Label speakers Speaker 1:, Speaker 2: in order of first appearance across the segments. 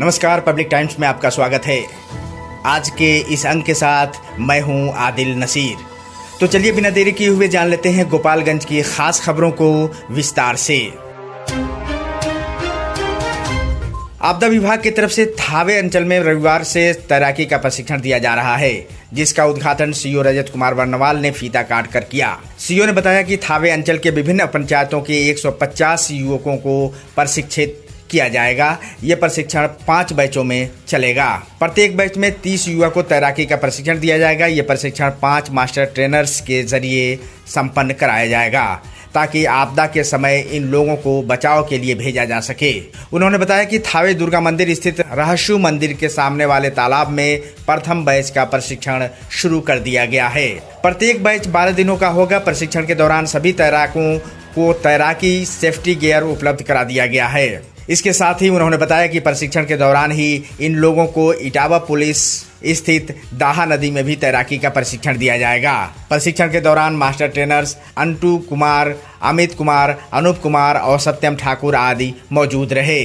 Speaker 1: नमस्कार, public times में आपका स्वागत है। आज के इस अंक के साथ मैं हूं आदिल नसीर। तो चलिए बिना देरी किए हुए जान लेते हैं गोपालगंज की खास खबरों को विस्तार से। आपदा विभाग की तरफ से थावे अंचल में रविवार से तैराकी का प्रशिक्षण दिया जा रहा है, जिसका उद्घाटन सीओ रजत कुमार वर्णवाल ने फीता काट कर किया। सीओ ने बताया कि थावे अंचल के विभिन्न पंचायतों के 150 युवकों को प्रशिक्षित किया जाएगा। यह प्रशिक्षण 5 बैचों में चलेगा। प्रत्येक बैच में 30 युवा को तैराकी का प्रशिक्षण दिया जाएगा। यह प्रशिक्षण 5 मास्टर ट्रेनर्स के जरिए संपन्न कराया जाएगा, ताकि आपदा के समय इन लोगों को बचाव के लिए भेजा जा सके। उन्होंने बताया कि थावे दुर्गा मंदिर स्थित रहस्यु मंदिर के सामने वाले तालाब में प्रथम बैच का प्रशिक्षण शुरू कर दिया गया है। प्रत्येक बैच 12 दिनों का होगा। प्रशिक्षण के दौरान सभी तैराकों को तैराकी सेफ्टी गियर उपलब्ध करा दिया गया है। इसके साथ ही उन्होंने बताया कि प्रशिक्षण के दौरान ही इन लोगों को इटावा पुलिस स्थित दाहा नदी में भी तैराकी का प्रशिक्षण दिया जाएगा। प्रशिक्षण के दौरान मास्टर ट्रेनर्स अंटू कुमार, अमित कुमार, अनूप कुमार और सत्यम ठाकुर आदि मौजूद रहे।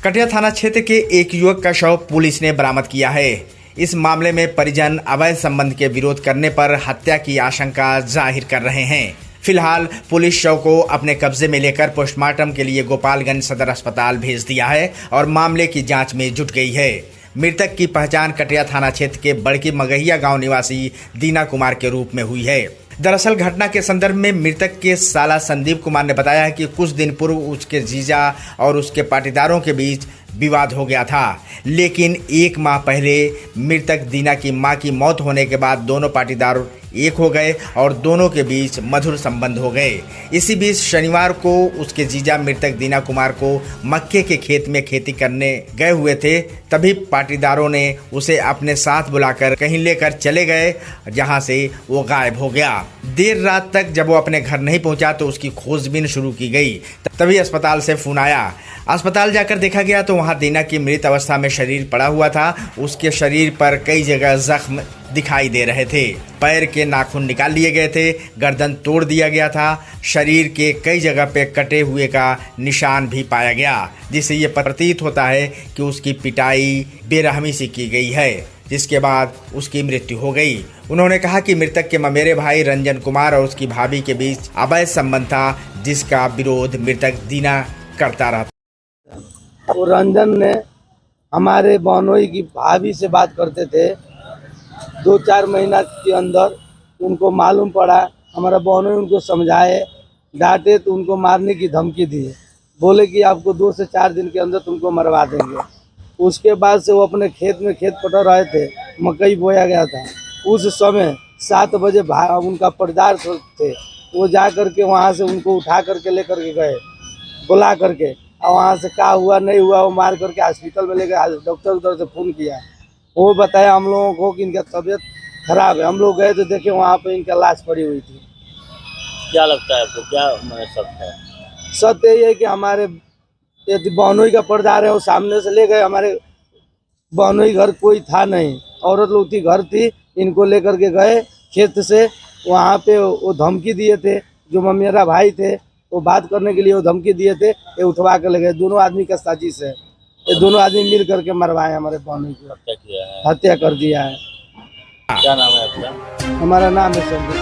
Speaker 1: कटिया थाना क्षेत्र के एक युवक का शव पुलिस ने बरामद किया है। इस मामले में परिजन अवैध संबंध के विरोध करने पर हत्या की आशंका जाहिर कर रहे हैं। फिलहाल पुलिस शव को अपने कब्जे में लेकर पोस्टमार्टम के लिए गोपालगंज सदर अस्पताल भेज दिया है और मामले की जांच में जुट गई है। मृतक की पहचान कटिया थाना क्षेत्र के बड़की मगहिया गांव निवासी दीना कुमार के रूप में हुई है। दरअसल घटना के संदर्भ में मृतक के साला संदीप कुमार ने बताया कि कुछ दिन पूर्व उसके जीजा और उसके पाटीदारों के बीच विवाद हो गया था, लेकिन 1 माह पहले मृतक दीना की मां की मौत होने के बाद दोनों पाटीदार एक हो गए और दोनों के बीच मधुर संबंध हो गए। इसी बीच शनिवार को उसके जीजा मृतक दीना कुमार को मक्के के खेत में खेती करने गए हुए थे, तभी पाटीदारों ने उसे अपने साथ बुलाकर कहीं लेकर चले गए, जहां से वो गायब हो गया। देर रात तक जब वो अपने घर नहीं पहुंचा तो उसकी खोजबीन शुरू की गई। तभी अस्पताल से फोन आया। अस्पताल जाकर देखा गया तो वहां दीना की मृत अवस्था में शरीर पड़ा हुआ था। उसके शरीर पर कई जगह जख्म दिखाई दे रहे थे। पैर के नाखून निकाल लिए गए थे, गर्दन तोड़ दिया गया था। शरीर के कई जगह पे कटे हुए का निशान भी पाया गया, जिससे ये प्रतीत होता है कि उसकी पिटाई बेरहमी से की गई है, जिसके बाद उसकी मृत्यु हो गई। उन्होंने कहा कि मृतक के ममेरे भाई रंजन कुमार और उसकी भाभी के बीच अवैध संबंध था, जिसका विरोध मृतक दीना करता रहा।
Speaker 2: तो रंजन ने हमारे बहनोई की भाभी से बात करते थे। 2-4 महीना के अंदर उनको मालूम पड़ा, हमारा बहनोई उनको समझाए, डांटे तो उनको मारने की धमकी दी। बोले कि आपको 2 से 4 दिन के अंदर तुमको मरवा देंगे। उसके बाद से वो अपने खेत में खेत पटा रहे थे, मकई बोया गया था। उस समय 7 बजे उनका पर्दार थे, वो जा करके वहाँ से उनको उठा करके लेकर के गए, बुला करके, और वहाँ से क्या हुआ नहीं हुआ वो मार करके हॉस्पिटल में ले गए। डॉक्टर उधर से फ़ोन किया, वो बताया हम लोगों को कि इनका तबीयत खराब है। हम लोग गए तो देखे वहाँ पे इनका लाश पड़ी हुई थी।
Speaker 3: क्या लगता है आपको, क्या सत्य है?
Speaker 2: सत्य ये है कि हमारे बहनोई का पर्दार है, वो सामने से ले गए। हमारे बहनोई घर कोई था नहीं, औरत लोग थी, घर थी। इनको लेकर के गए खेत से, वहाँ पे वो धमकी दिए थे। जो मेरा भाई थे वो बात करने के लिए वो धमकी दिए थे, ये उठवा कर ले गए। दोनों आदमी का साजिश है, ये दोनों आदमी मिल करके मरवाए हमारे बहनोई को,
Speaker 3: हत्या किया है,
Speaker 2: हत्या कर दिया है।
Speaker 3: क्या नाम है आपका?
Speaker 2: हमारा नाम है संदीप।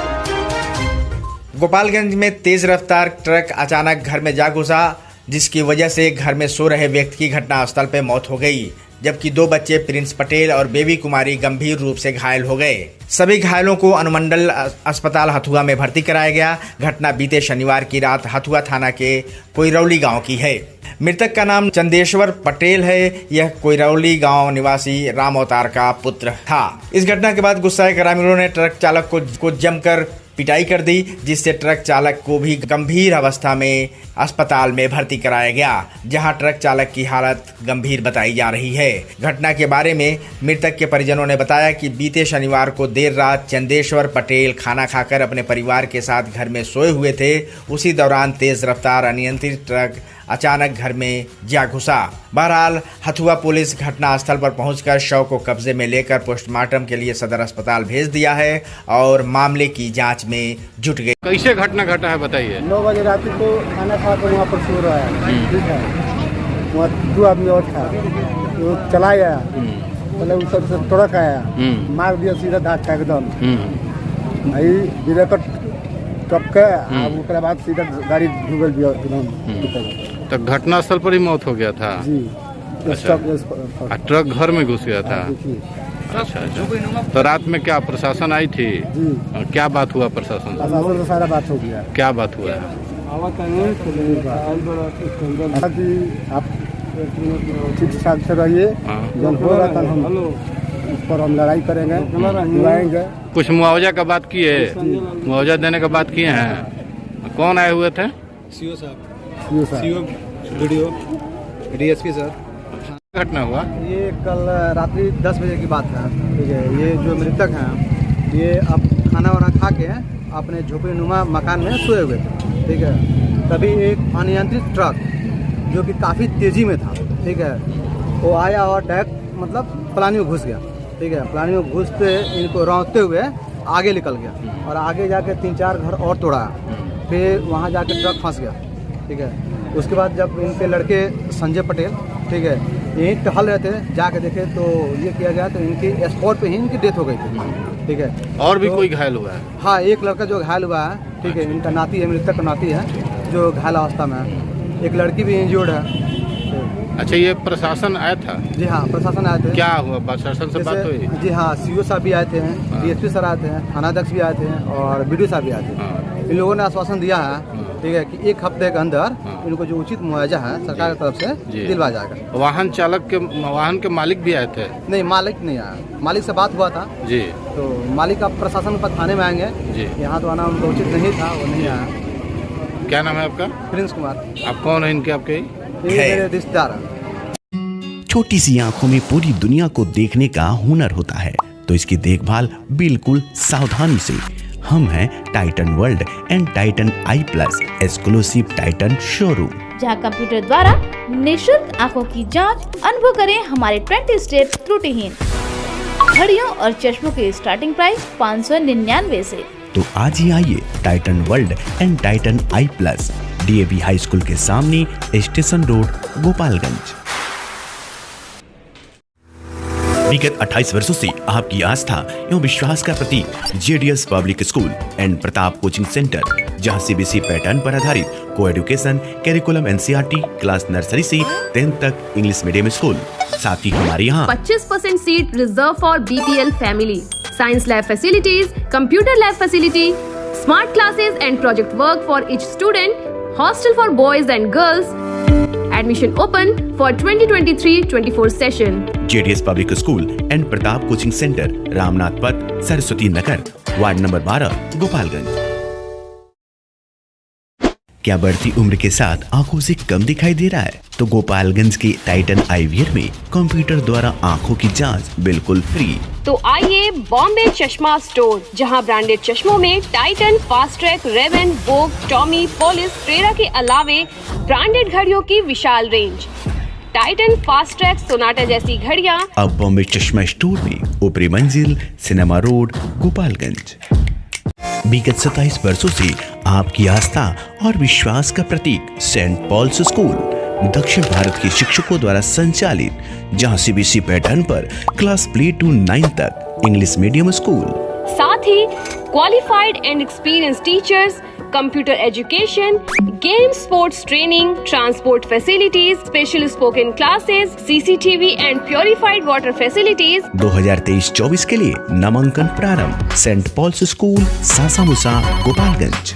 Speaker 1: गोपालगंज में तेज रफ्तार ट्रक अचानक घर में जा घुसा, जिसकी वजह से घर में सो रहे व्यक्ति की घटनास्थल पर मौत हो गई, जबकि 2 बच्चे प्रिंस पटेल और बेबी कुमारी गंभीर रूप से घायल हो गए। सभी घायलों को अनुमंडल अस्पताल हथुआ में भर्ती कराया गया। घटना बीते शनिवार की रात हथुआ थाना के कोइरौली गांव की है। मृतक का नाम चंदेश्वर पटेल है। यह कोइरौली गांव निवासी राम अवतार का पुत्र था। इस घटना के बाद गुस्साए ग्रामीणों ने ट्रक चालक को जमकर पिटाई कर दी, जिससे ट्रक चालक को भी गंभीर अवस्था में अस्पताल में भर्ती कराया गया, जहां ट्रक चालक की हालत गंभीर बताई जा रही है। घटना के बारे में मृतक के परिजनों ने बताया कि बीते शनिवार को देर रात चंदेश्वर पटेल खाना खाकर अपने परिवार के साथ घर में सोए हुए थे। उसी दौरान तेज रफ्तार अनियंत्रित ट्रक अचानक घर में जा घुसा। बहरहाल हथुआ पुलिस घटनास्थल पर पहुंचकर शव को कब्जे में लेकर पोस्टमार्टम के लिए सदर अस्पताल भेज दिया है और मामले की जांच में जुट गई।
Speaker 4: कैसे घटना घटा है बताइए।
Speaker 5: 9 बजे रात को खाना खा कर वहाँ पर सो रहा है, ठीक है। वहाँ 2 आदमी और था, वो चला गया, पहले उस से तोड़क आया, मार दिया सीधा धक्का एकदम, भाई गिरे पर टपके, अब उसके बाद सीधा गाड़ी डूबल भी एकदम।
Speaker 4: तो घटनास्थल पर ही मौत हो गया था
Speaker 5: जी।
Speaker 4: अच्छा। ट्रक घर में घुस गया था। अच्छा अच्छा। तो रात में क्या प्रशासन आई थी
Speaker 5: जी?
Speaker 4: क्या बात हुआ प्रशासन से?
Speaker 5: प्रशासन से सारा बात हो गया।
Speaker 4: क्या बात हुआ है?
Speaker 5: आप ठीक ठाक से रहिए, जब होगा तब हम उस पर हम लड़ाई करेंगे, लड़ाएंगे।
Speaker 4: कुछ मुआवजा का बात किए, मुआवजा देने का बात किए हैं। कौन आए हुए थे?
Speaker 6: सीओ साहब, वीडियो डीएसपी सर।
Speaker 4: घटना हुआ
Speaker 6: ये कल रात्रि 10 बजे की बात है, ठीक है। ये जो मृतक हैं ये अब खाना वाना खा के अपने झोपड़ीनुमा मकान में सोए हुए थे, ठीक है। तभी एक अनियंत्रित ट्रक जो कि काफ़ी तेज़ी में था, ठीक है, वो आया और डायरेक्ट मतलब पलानी में घुस गया, ठीक है। पलानी में घुसते इनको रौंदते हुए आगे निकल गया और आगे जाके 3-4 घर और तोड़ा, फिर वहाँ जाके ट्रक फंस गया, ठीक है। उसके बाद जब इनके लड़के संजय पटेल, ठीक है, यहीं टहल रहे थे, जाके देखे तो ये किया गया तो इनकी स्पॉट पे ही इनकी डेथ हो गई थी, ठीक है।
Speaker 4: और भी
Speaker 6: तो,
Speaker 4: कोई घायल हुआ है?
Speaker 6: हाँ, एक लड़का जो घायल हुआ है, ठीक है, इनका नाती है, मृतक का नाती है जो घायल अवस्था में है। एक लड़की भी इंजर्ड है।
Speaker 4: अच्छा, ये प्रशासन आया था?
Speaker 6: जी हाँ, प्रशासन आए थे।
Speaker 4: क्या हुआ, प्रशासन से बात हुई?
Speaker 6: जी हाँ, सीओ साहब भी आए थे, डीएसपी सर आए थे, थानाध्यक्ष भी आए थे और बीडीओ साहब भी आए थे। इन लोगों ने आश्वासन दिया है, ठीक है, कि 1 हफ्ते के अंदर इनको जो उचित मुआवजा है सरकार की तरफ से दिलवा जाएगा।
Speaker 4: वाहन चालक के, वाहन के मालिक भी आए थे?
Speaker 6: नहीं, मालिक नहीं आया। मालिक से बात हुआ था
Speaker 4: जी,
Speaker 6: तो मालिक अब प्रशासन पर थाने में आएंगे जी। यहाँ तो आना उनको उचित नहीं था, वो नहीं आया।
Speaker 4: क्या नाम है आपका?
Speaker 6: प्रिंस कुमार।
Speaker 4: आप कौन है इनके? आपके
Speaker 6: मेरे रिश्तेदार हैं।
Speaker 7: छोटी सी आंखों में पूरी दुनिया को देखने का हुनर होता है, तो इसकी देखभाल बिल्कुल सावधानी से। हम हैं Titan world and Titan I plus exclusive Titan showroom,
Speaker 8: जहां कंप्यूटर द्वारा निशुल्क आंखों की जांच अनुभव करें हमारे 20 स्टेप त्रुटिहीन घड़ियों और चश्मों के स्टार्टिंग प्राइस 599 से।
Speaker 7: तो आज ही आइए Titan world and Titan I plus, DAV high school के सामने, स्टेशन रोड, गोपालगंज। विगत 28 वर्षों से आपकी आस्था एवं विश्वास का प्रतीक JDS public school and Pratap coaching centre, जहां सीबीएसई पैटर्न पर आधारित को education curriculum NCERT class nursery से 10th तक इंग्लिश मीडियम स्कूल। साथ ही हमारे यहाँ
Speaker 9: 25% seat reserve for BPL family, science lab facilities, computer lab facility, smart classes and project work for each student, hostel for boys and girls. Admission open for 2023-24 session.
Speaker 7: JDS public school and Pratap coaching centre, Ramnath पथ, Saraswati Nagar, ward number 12, Gopalganj. क्या बढ़ती उम्र के साथ आंखों से कम दिखाई दे रहा है? तो गोपालगंज के टाइटन आईवीआर में कंप्यूटर द्वारा आंखों की जांच बिल्कुल फ्री।
Speaker 9: तो आइए बॉम्बे चश्मा स्टोर, जहां ब्रांडेड चश्मों में Titan, Fastrack, Ray Ban, Vogue, Tommy, Police, ट्रेरा के अलावे ब्रांडेड घड़ियों की विशाल range. Titan, Fastrack, Sonata जैसी घड़ियां
Speaker 7: अब बॉम्बे चश्मा स्टोर में, ऊपरी मंजिल, सिनेमा रोड, गोपालगंज। विगत 27 वर्षों से आपकी आस्था और विश्वास का प्रतीक सेंट पॉल्स स्कूल, दक्षिण भारत के शिक्षकों द्वारा संचालित, जहां सीबीएसई पैटर्न पर क्लास प्ले टू 9 तक इंग्लिश मीडियम स्कूल।
Speaker 9: साथ ही qualified and experience teachers, computer education, game sports training, transport facilities, special spoken classes, CCTV and purified water facilities.
Speaker 7: 2023-24 के लिए नामांकन प्रारंभ। Saint Paul's school, Sasamusa, Gopalganj.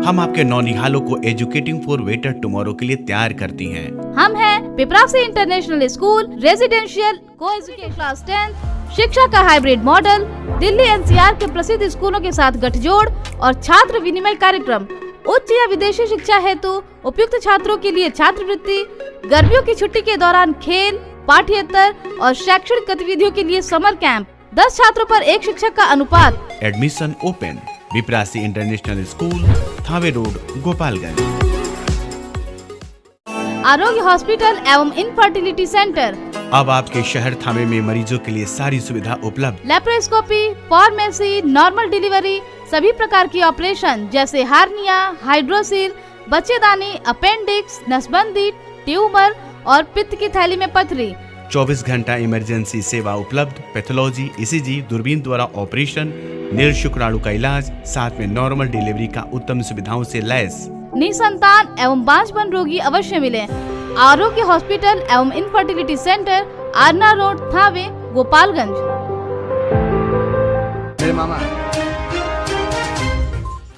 Speaker 7: हम आपके नौनिहालों को एजुकेटिंग फॉर बेटर टुमारो के लिए तैयार करती हैं।
Speaker 8: हम हैं पिपरासी इंटरनेशनल स्कूल, रेजिडेंशियल को एजुकेशन क्लास 10, शिक्षा का हाइब्रिड मॉडल, दिल्ली एनसीआर के प्रसिद्ध स्कूलों के साथ गठजोड़ और छात्र विनिमय कार्यक्रम, उच्च या विदेशी शिक्षा हेतु उपयुक्त छात्रों के लिए छात्रवृत्ति, गर्मियों की छुट्टी के दौरान खेल, पाठ्येतर और शैक्षणिक गतिविधियों के लिए समर कैंप, 10 छात्रों पर 1 शिक्षक का अनुपात।
Speaker 7: Admission open. विप्रासी international school, Thawe road, Gopalganj.
Speaker 8: Arogya hospital एवं इनफर्टिलिटी सेंटर।
Speaker 7: अब आपके शहर थावे में मरीजों के लिए सारी सुविधा उपलब्ध।
Speaker 8: लेप्रोस्कोपी, फार्मेसी, नॉर्मल डिलीवरी, सभी प्रकार की ऑपरेशन जैसे हार्निया, हाइड्रोसिल, बच्चेदानी, अपेंडिक्स, नसबंदी, ट्यूमर और पित्त की थैली में पथरी।
Speaker 7: 24 घंटा इमरजेंसी सेवा उपलब्ध। पैथोलॉजी, ईसीजी, दूरबीन द्वारा ऑपरेशन, निःशुक्राणु का इलाज, साथ में नॉर्मल डिलीवरी का उत्तम सुविधाओं से लैस।
Speaker 8: निसंतान एवं बांझपन रोगी अवश्य मिले। आरोग्य हॉस्पिटल एवं infertility centre, Aarna road, Thawe, Gopalganj.
Speaker 6: मेरे मामा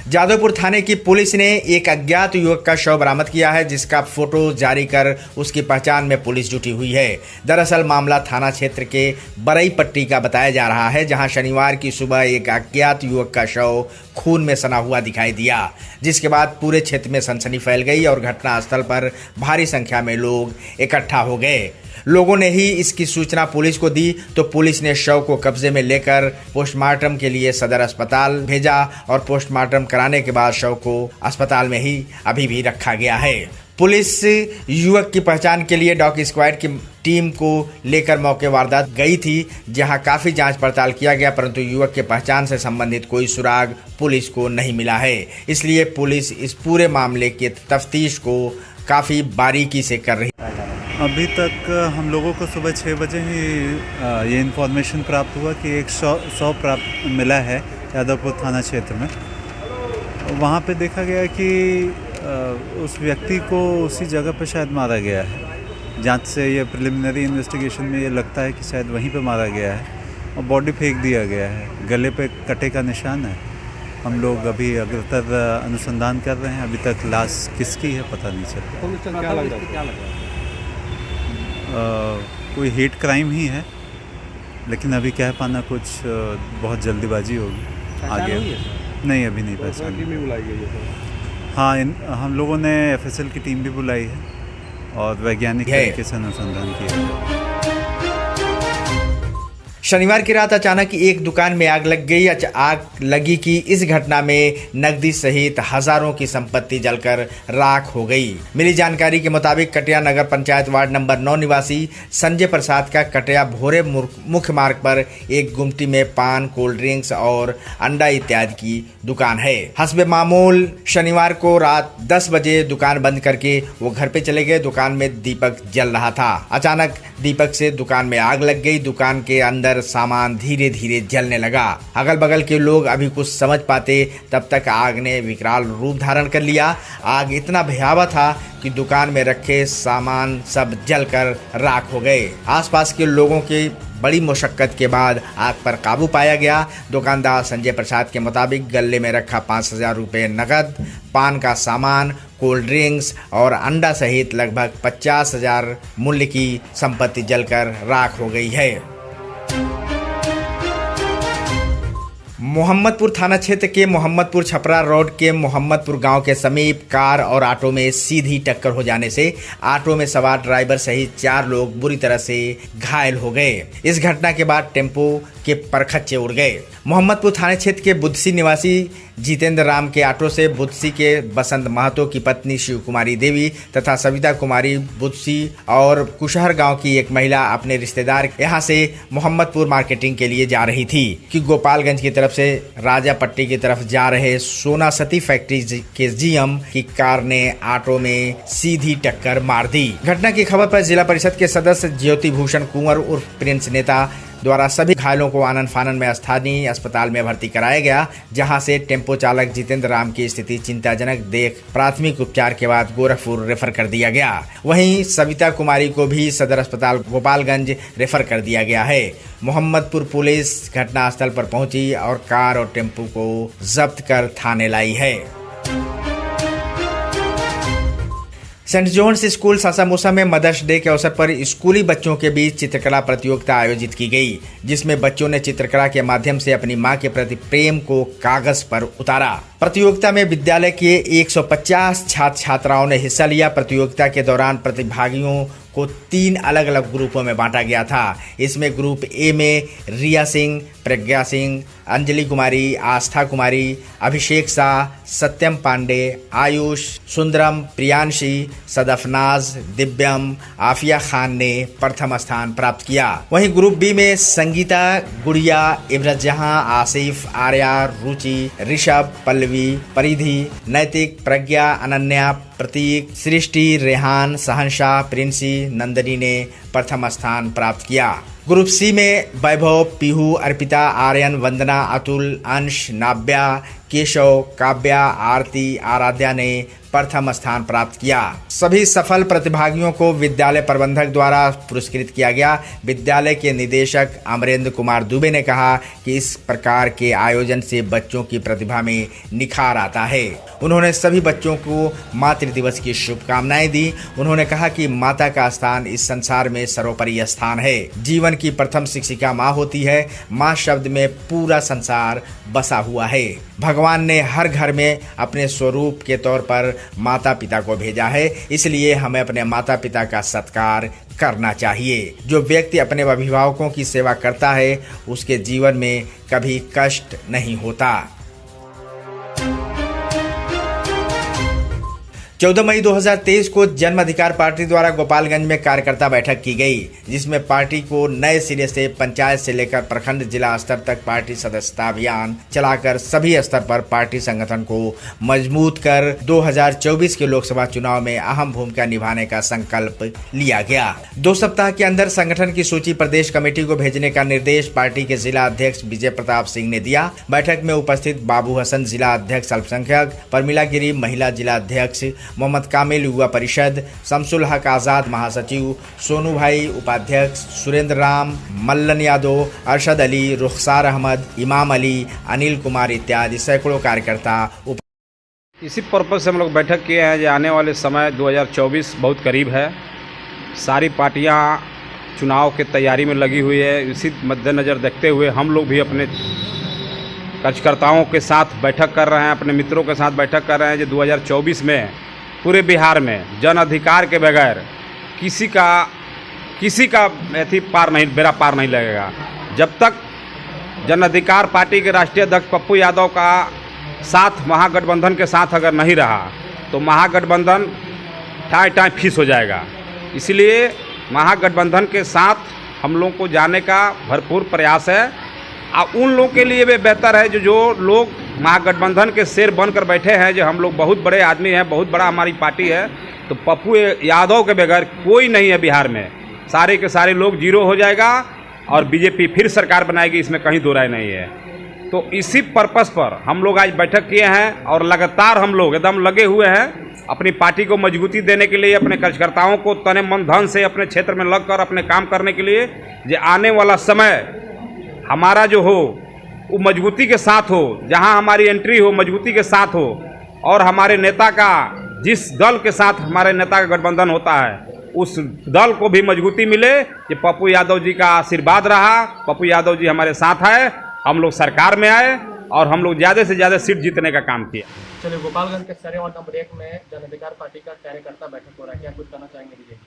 Speaker 1: जादवपुर थाने की पुलिस ने एक अज्ञात युवक का शव बरामद किया है, जिसका फोटो जारी कर उसकी पहचान में पुलिस जुटी हुई है। दरअसल मामला थाना क्षेत्र के बरई पट्टी का बताया जा रहा है, जहां शनिवार की सुबह एक अज्ञात युवक का शव खून में सना हुआ दिखाई दिया, जिसके बाद पूरे क्षेत्र में सनसनी फैल गई और घटनास्थल पर भारी संख्या में लोग इकट्ठा हो गए। लोगों ने ही इसकी सूचना पुलिस को दी तो पुलिस ने शव को कब्जे में लेकर पोस्टमार्टम के लिए सदर अस्पताल भेजा और पोस्टमार्टम कराने के बाद शव को अस्पताल में ही अभी भी रखा गया है। पुलिस युवक की पहचान के लिए डॉग स्क्वाड की टीम को लेकर मौके वारदात गई थी, जहां काफी जांच पड़ताल किया गया, परंतु युवक के पहचान से संबंधित कोई सुराग पुलिस को नहीं मिला है। इसलिए पुलिस इस पूरे मामले की तफ्तीश को काफी बारीकी से कर रही है।
Speaker 10: अभी तक हम लोगों को सुबह 6 बजे ही ये इन्फॉर्मेशन प्राप्त हुआ कि एक शव प्राप्त मिला है जादवपुर थाना क्षेत्र में। वहाँ पे देखा गया कि उस व्यक्ति को उसी जगह पे शायद मारा गया है। जांच से ये प्रिलिमिनरी इन्वेस्टिगेशन में ये लगता है कि शायद वहीं पे मारा गया है और बॉडी फेंक दिया गया है। गले पे कटे का निशान है। हम लोग अभी अग्रतर अनुसंधान कर रहे हैं। अभी तक लाश किसकी है पता नहीं चल रहा। कोई हेट क्राइम ही है, लेकिन अभी कह पाना कुछ बहुत जल्दीबाजी होगी आगे। नहीं, अभी नहीं पहचान। टीम भी बुलाई गई है। हाँ, हम लोगों ने एफएसएल की टीम भी बुलाई है और वैज्ञानिक तरीके से अनुसंधान किया।
Speaker 1: शनिवार की रात अचानक एक दुकान में आग लग गई। आग लगी कि इस घटना में नकदी सहित हजारों की संपत्ति जलकर राख हो गई। मिली जानकारी के मुताबिक कटिया नगर पंचायत वार्ड नंबर 9 निवासी संजय प्रसाद का कटिया भोरे मुख्य मार्ग पर एक गुमटी में पान, कोल्ड ड्रिंक्स और अंडा इत्यादि की दुकान है। हस्बे मामूल शनिवार को रात 10 बजे दुकान बंद करके वो घर पे चले गए। दुकान में दीपक जल रहा था। अचानक दीपक से दुकान में आग लग गई। दुकान के अंदर सामान धीरे धीरे जलने लगा। अगल बगल के लोग अभी कुछ समझ पाते तब तक आग ने विकराल रूप धारण कर लिया। आग इतना भयावह था कि दुकान में रखे सामान सब जलकर राख हो गए। आसपास के लोगों की बड़ी मुशक्कत के बाद आग पर काबू पाया गया। दुकानदार संजय प्रसाद के मुताबिक गले में रखा 5,000 रुपये नकद, पान का सामान, कोल्ड ड्रिंक्स और अंडा सहित लगभग 50,000 मूल्य की संपत्ति जलकर राख हो गई है। मोहम्मदपुर थाना क्षेत्र के मोहम्मदपुर छपरा रोड के मोहम्मदपुर गांव के समीप कार और ऑटो में सीधी टक्कर हो जाने से ऑटो में सवार ड्राइवर सहित 4 लोग बुरी तरह से घायल हो गए। इस घटना के बाद टेम्पो के परखच्चे उड़ गए। मोहम्मदपुर थाना क्षेत्र के बुद्धसी निवासी जितेंद्र राम के ऑटो से बुद्धसी के बसंत महतो की पत्नी शिव कुमारी देवी तथा सविता कुमारी बुद्धसी और कुशहर गांव की एक महिला अपने रिश्तेदार यहां से मोहम्मदपुर मार्केटिंग के लिए जा रही थी कि गोपालगंज की तरफ से राजा पट्टी की तरफ जा रहे सोना सती फैक्ट्री के जीएम की कार ने ऑटो में सीधी टक्कर मार दी। घटना की खबर पर जिला परिषद के सदस्य ज्योति भूषण कुंवर उर्फ प्रिंस नेता द्वारा सभी घायलों को आनन फानन में स्थानीय अस्पताल में भर्ती कराया गया, जहां से टेम्पो चालक जितेंद्र राम की स्थिति चिंताजनक देख प्राथमिक उपचार के बाद गोरखपुर रेफर कर दिया गया। वहीं सविता कुमारी को भी सदर अस्पताल गोपालगंज रेफर कर दिया गया है। मोहम्मदपुर पुलिस घटनास्थल पर पहुंची और कार और टेम्पो को जब्त कर थाने लाई है। सेंट जॉन्स स्कूल सासामूसा में मदर्स डे के अवसर पर स्कूली बच्चों के बीच चित्रकला प्रतियोगिता आयोजित की गई, जिसमें बच्चों ने चित्रकला के माध्यम से अपनी मां के प्रति प्रेम को कागज पर उतारा। प्रतियोगिता में विद्यालय के 150 छात्र छात्राओं ने हिस्सा लिया। प्रतियोगिता के दौरान प्रतिभागियों को 3 अलग अलग ग्रुपों में बांटा गया था। इसमें ग्रुप ए में रिया सिंह, प्रज्ञा सिंह, अंजलि कुमारी, आस्था कुमारी, अभिषेक शाह, सत्यम पांडे, आयुष, सुंदरम, प्रियांशी, सदफनाज, दिव्यम, आफिया खान ने प्रथम स्थान प्राप्त किया। वहीं ग्रुप बी में संगीता, गुड़िया, इब्रत जहां, आसिफ, आर्या, रुचि, ऋषभ, पल्लवी, परिधि, नैतिक, प्रज्ञा, अनन्या, प्रतीक, सृष्टि, रेहान, सहनशाह, प्रिंसी, नंदनी ने प्रथम स्थान प्राप्त किया। ग्रुप सी में वैभव, पीहू, अर्पिता, आर्यन, वंदना, अतुल, अंश, नाव्या, केशव, काव्या, आरती, आराध्या ने प्रथम स्थान प्राप्त किया। सभी सफल प्रतिभागियों को विद्यालय प्रबंधक द्वारा पुरस्कृत किया गया। विद्यालय के निदेशक अमरेंद्र कुमार दुबे ने कहा कि इस प्रकार के आयोजन से बच्चों की प्रतिभा में निखार आता है। उन्होंने सभी बच्चों को मातृ दिवस की शुभकामनाएं दी। उन्होंने कहा कि माता का स्थान इस संसार में सर्वोपरि स्थान है। जीवन की प्रथम शिक्षिका माँ होती है। माँ शब्द में पूरा संसार बसा हुआ है। भगवान ने हर घर में अपने स्वरूप के तौर पर माता पिता को भेजा है, इसलिए हमें अपने माता पिता का सत्कार करना चाहिए। जो व्यक्ति अपने अभिभावकों की सेवा करता है उसके जीवन में कभी कष्ट नहीं होता। 14 मई 2023 को जन अधिकार पार्टी द्वारा गोपालगंज में कार्यकर्ता बैठक की गई, जिसमें पार्टी को नए सिरे से पंचायत से लेकर प्रखंड जिला स्तर तक पार्टी सदस्यता अभियान चलाकर सभी स्तर पर पार्टी संगठन को मजबूत कर 2024 के लोकसभा चुनाव में अहम भूमिका निभाने का संकल्प लिया गया। 2 सप्ताह के अंदर संगठन की सूची प्रदेश कमेटी को भेजने का निर्देश पार्टी के जिला अध्यक्ष विजय प्रताप सिंह ने दिया। बैठक में उपस्थित बाबू हसन जिला अध्यक्ष अल्पसंख्यक, परमिला गिरी महिला जिला अध्यक्ष, मोहम्मद कामिल युवा परिषद, शमसुल हक आजाद महासचिव, सोनू भाई उपाध्यक्ष, सुरेंद्र राम, मल्लन यादव, अरशद अली, रुखसार अहमद, इमाम अली, अनिल कुमार इत्यादि सैकड़ों कार्यकर्ता।
Speaker 11: इसी पर्पज से हम लोग बैठक किए हैं। जो आने वाले समय 2024 बहुत करीब है। सारी पार्टियां चुनाव के तैयारी में लगी हुई है। इसी मद्देनज़र देखते हुए हम लोग भी अपने कार्यकर्ताओं के साथ बैठक कर रहे हैं, अपने मित्रों के साथ बैठक कर रहे हैं। जो 2024 में पूरे बिहार में जन अधिकार के बगैर किसी का बेड़ा पार नहीं लगेगा। जब तक जन अधिकार पार्टी के राष्ट्रीय अध्यक्ष पप्पू यादव का साथ महागठबंधन के साथ अगर नहीं रहा तो महागठबंधन टाई फीस हो जाएगा। इसलिए महागठबंधन के साथ हम लोगों को जाने का भरपूर प्रयास है। उन लोगों के लिए भी बेहतर है जो लोग महागठबंधन के शेर बनकर बैठे हैं। जो हम लोग बहुत बड़े आदमी हैं, बहुत बड़ा हमारी पार्टी है, तो पप्पू यादव के बगैर कोई नहीं है बिहार में। सारे के सारे लोग जीरो हो जाएगा और बीजेपी फिर सरकार बनाएगी, इसमें कहीं दो राय नहीं है। तो इसी पर्पस पर हम लोग आज बैठक किए हैं और लगातार हम लोग एकदम लगे हुए हैं अपनी पार्टी को मजबूती देने के लिए, अपने कार्यकर्ताओं को तन मन धन से अपने क्षेत्र में लगकर अपने काम करने के लिए। जो आने वाला समय हमारा जो हो वो मजबूती के साथ हो, जहां हमारी एंट्री हो मजबूती के साथ हो, और हमारे नेता का जिस दल के साथ हमारे नेता का गठबंधन होता है उस दल को भी मजबूती मिले। कि पप्पू यादव जी का आशीर्वाद रहा, पप्पू यादव जी हमारे साथ है, हम लोग सरकार में आए और हम लोग ज़्यादा से ज़्यादा सीट जीतने का काम किया।
Speaker 12: चलिए, गोपालगंज के सरे वार्ड नंबर 1 में जन अधिकार पार्टी का कार्यकर्ता बैठक हो रहा है, क्या कुछ कहना चाहेंगे विजय?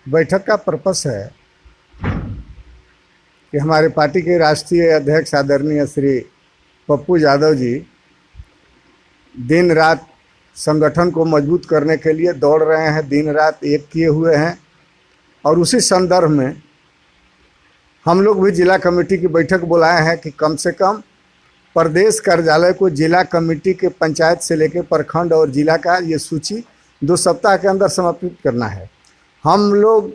Speaker 5: बैठक का पर्पस है कि हमारे पार्टी के राष्ट्रीय अध्यक्ष आदरणीय श्री पप्पू यादव जी दिन रात संगठन को मजबूत करने के लिए दौड़ रहे हैं, दिन रात एक किए हुए हैं। और उसी संदर्भ में हम लोग भी जिला कमेटी की बैठक बुलाए हैं कि कम से कम प्रदेश कार्यालय को जिला कमेटी के पंचायत से लेकर प्रखंड और जिला का ये सूची 2 सप्ताह के अंदर समर्पित करना है। हम लोग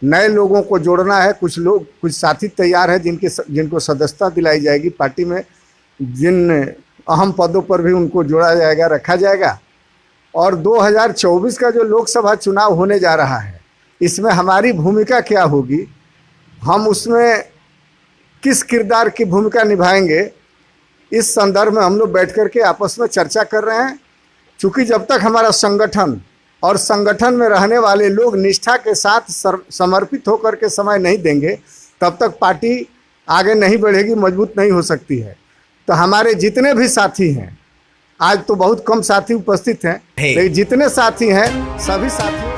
Speaker 5: नए लोगों को जोड़ना है। कुछ साथी तैयार है जिनको सदस्यता दिलाई जाएगी पार्टी में, जिन अहम पदों पर भी उनको जोड़ा जाएगा, रखा जाएगा। और 2024 का जो लोकसभा चुनाव होने जा रहा है, इसमें हमारी भूमिका क्या होगी, हम उसमें किस किरदार की भूमिका निभाएंगे, इस संदर्भ में हम लोग बैठ कर के आपस में चर्चा कर रहे हैं। चूँकि जब तक हमारा संगठन और संगठन में रहने वाले लोग निष्ठा के साथ समर्पित होकर के समय नहीं देंगे, तब तक पार्टी आगे नहीं बढ़ेगी, मजबूत नहीं हो सकती है। तो हमारे जितने भी साथी हैं, आज तो बहुत कम साथी उपस्थित हैं, लेकिन जितने साथी हैं सभी साथियों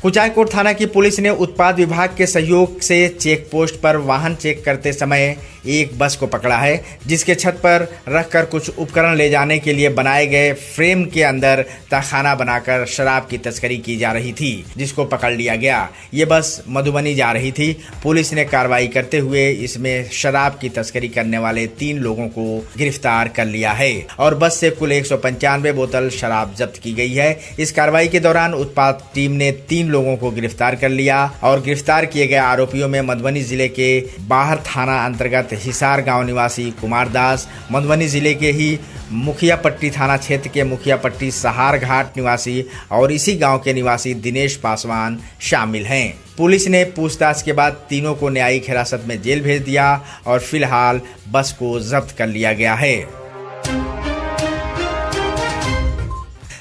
Speaker 1: कुचायकोट थाना की पुलिस ने उत्पाद विभाग के सहयोग से चेक पोस्ट पर वाहन चेक करते समय एक बस को पकड़ा है, जिसके छत पर रखकर कुछ उपकरण ले जाने के लिए बनाए गए फ्रेम के अंदर तहखाना बनाकर शराब की तस्करी की जा रही थी, जिसको पकड़ लिया गया। ये बस मधुबनी जा रही थी। पुलिस ने कार्रवाई करते हुए इसमें शराब की तस्करी करने वाले 3 लोगों को गिरफ्तार कर लिया है और बस से कुल 195 बोतल शराब जब्त की गई है। इस कार्रवाई के दौरान उत्पाद टीम ने 3 लोगों को गिरफ्तार कर लिया और गिरफ्तार किए गए आरोपियों में मधुबनी जिले के बाहर थाना अंतर्गत हिसार गांव निवासी कुमार दास, मधुबनी जिले के ही मुखियापट्टी थाना क्षेत्र के मुखियापट्टी सहार घाट निवासी और इसी गांव के निवासी दिनेश पासवान शामिल हैं। पुलिस ने पूछताछ के बाद तीनों को न्यायिक हिरासत में जेल भेज दिया और फिलहाल बस को जब्त कर लिया गया है।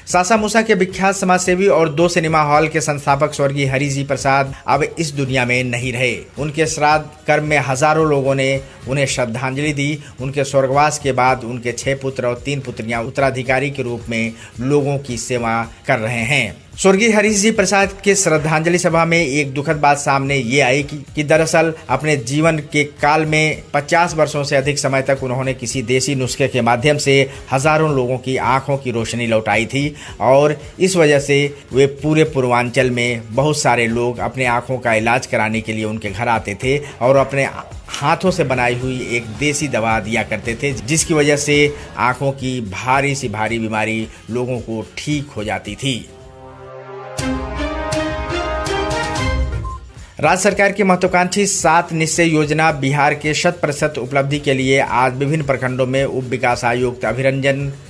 Speaker 1: सासा मूसा के विख्यात समाजसेवी और 2 सिनेमा हॉल के संस्थापक स्वर्गीय हरि जी प्रसाद अब इस दुनिया में नहीं रहे। उनके श्राद्ध कर्म में हजारों लोगों ने उन्हें श्रद्धांजलि दी। उनके स्वर्गवास के बाद उनके 6 पुत्र और 3 पुत्रियां उत्तराधिकारी के रूप में लोगों की सेवा कर रहे हैं। स्वर्गीय हरि जी प्रसाद के श्रद्धांजलि सभा में एक दुखद बात सामने ये आई कि दरअसल अपने जीवन के काल में 50 वर्षों से अधिक समय तक उन्होंने किसी देसी नुस्खे के माध्यम से हजारों लोगों की आंखों की रोशनी लौटाई थी और इस वजह से वे पूरे पूर्वांचल में बहुत सारे लोग अपने आंखों का इलाज कराने के लिए उनके घर आते थे और अपने हाथों से बनाई हुई एक देसी दवा दिया करते थे, जिसकी वजह से आंखों की भारी सी भारी बीमारी लोगों को ठीक हो जाती थी। राज्य सरकार की महत्वाकांक्षी 7 निश्चय योजना बिहार के 100% उपलब्धि के लिए आज विभिन्न प्रखंडों में उप विकास आयुक्त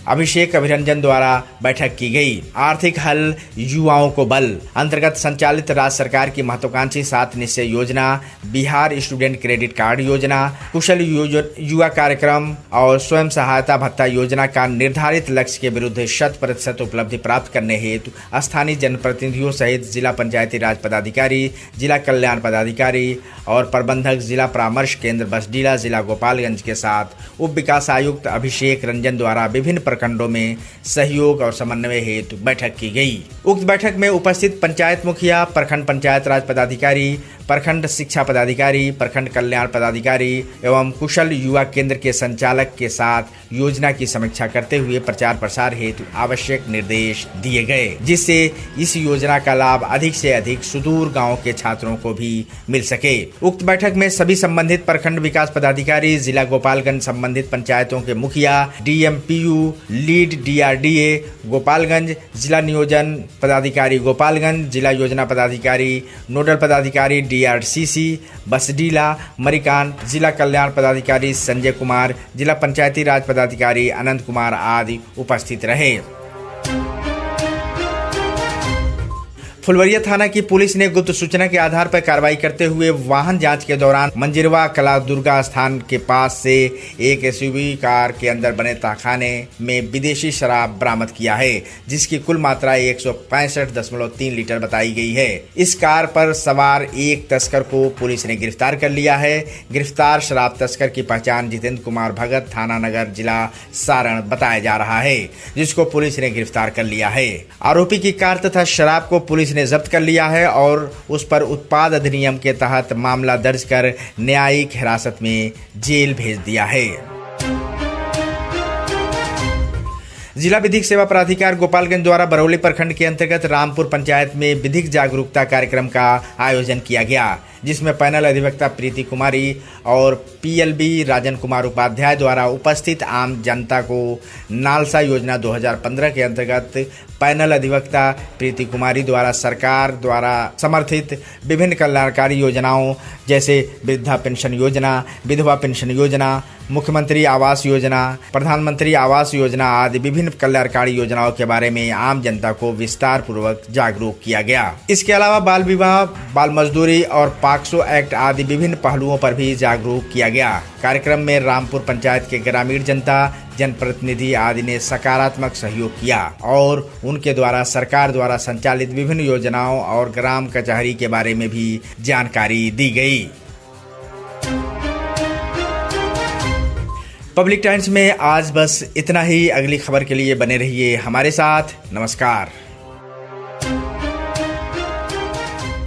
Speaker 1: अभिषेक अभिरंजन द्वारा बैठक की गई। आर्थिक हल युवाओं को बल अंतर्गत संचालित राज्य सरकार की महत्वाकांक्षी 7 निश्चय योजना, बिहार स्टूडेंट क्रेडिट कार्ड योजना, कुशल युवा कार्यक्रम और स्वयं सहायता भत्ता योजना का निर्धारित लक्ष्य के विरुद्ध 100% उपलब्धि प्राप्त करने हेतु स्थानीय जनप्रतिनिधियों सहित जिला पंचायती राज पदाधिकारी, जिला कल्याण पदाधिकारी और प्रबंधक, जिला परामर्श केंद्र बसडीला, जिला गोपालगंज के साथ उप विकास आयुक्त अभिषेक रंजन द्वारा विभिन्न प्रखंडों में सहयोग और समन्वय हेतु बैठक की गई। उक्त बैठक में उपस्थित पंचायत मुखिया, प्रखंड पंचायत राज पदाधिकारी, प्रखंड शिक्षा पदाधिकारी, प्रखंड कल्याण पदाधिकारी एवं कुशल युवा केंद्र के संचालक के साथ योजना की समीक्षा करते हुए प्रचार प्रसार हेतु आवश्यक निर्देश दिए गए, जिससे इस योजना का लाभ अधिक से अधिक सुदूर गांव के छात्रों को भी मिल सके। उक्त बैठक में सभी संबंधित प्रखंड विकास पदाधिकारी, जिला गोपालगंज संबंधित पंचायतों के मुखिया, डीएमपीयू, लीड डीआरडीए गोपालगंज, जिला नियोजन पदाधिकारी गोपालगंज, जिला योजना पदाधिकारी, नोडल पदाधिकारी डीआरसीसी बसडीला मरिकान, जिला कल्याण पदाधिकारी संजय कुमार, जिला पंचायती राज पदाधिकारी अनंत कुमार आदि उपस्थित रहे। फुलवरिया थाना की पुलिस ने गुप्त सूचना के आधार पर कार्रवाई करते हुए वाहन जांच के दौरान मंजिरवा कला दुर्गा स्थान के पास से एक एसयूवी कार के अंदर बने तहखाने में विदेशी शराब बरामद किया है, जिसकी कुल मात्रा 165.3 लीटर बताई गई है। इस कार पर सवार एक तस्कर को पुलिस ने गिरफ्तार कर लिया है। गिरफ्तार शराब तस्कर की पहचान जितेंद्र कुमार भगत, थाना नगर, जिला सारण बताया जा रहा है, जिसको पुलिस ने गिरफ्तार कर लिया है। आरोपी की कार तथा शराब को पुलिस ने जब्त कर लिया है और उस पर उत्पाद अधिनियम के तहत मामला दर्ज कर न्यायिक हिरासत में जेल भेज दिया है। जिला विधिक सेवा प्राधिकार गोपालगंज द्वारा बरौली प्रखंड के अंतर्गत रामपुर पंचायत में विधिक जागरूकता कार्यक्रम का आयोजन किया गया, जिसमें पैनल अधिवक्ता प्रीति कुमारी और पीएलबी राजन कुमार उपाध्याय द्वारा उपस्थित आम जनता को नालसा योजना 2015 के अंतर्गत पैनल अधिवक्ता प्रीति कुमारी द्वारा सरकार द्वारा समर्थित विभिन्न कल्याणकारी योजनाओं जैसे वृद्धा पेंशन योजना, विधवा पेंशन योजना, मुख्यमंत्री आवास योजना, प्रधानमंत्री आवास योजना आदि विभिन्न कल्याणकारी योजनाओं के बारे में आम जनता को विस्तार पूर्वक जागरूक किया गया। इसके अलावा बाल विवाह, बाल मजदूरी और पॉक्सो एक्ट आदि विभिन्न पहलुओं पर भी जागरूक किया गया। कार्यक्रम में रामपुर पंचायत के ग्रामीण जनता, जनप्रतिनिधि आदि ने सकारात्मक सहयोग किया और उनके द्वारा सरकार द्वारा संचालित विभिन्न योजनाओं और ग्राम कचहरी के बारे में भी जानकारी दी गई। पब्लिक टाइम्स में आज बस इतना ही। अगली खबर के लिए बने रहिए हमारे साथ। नमस्कार।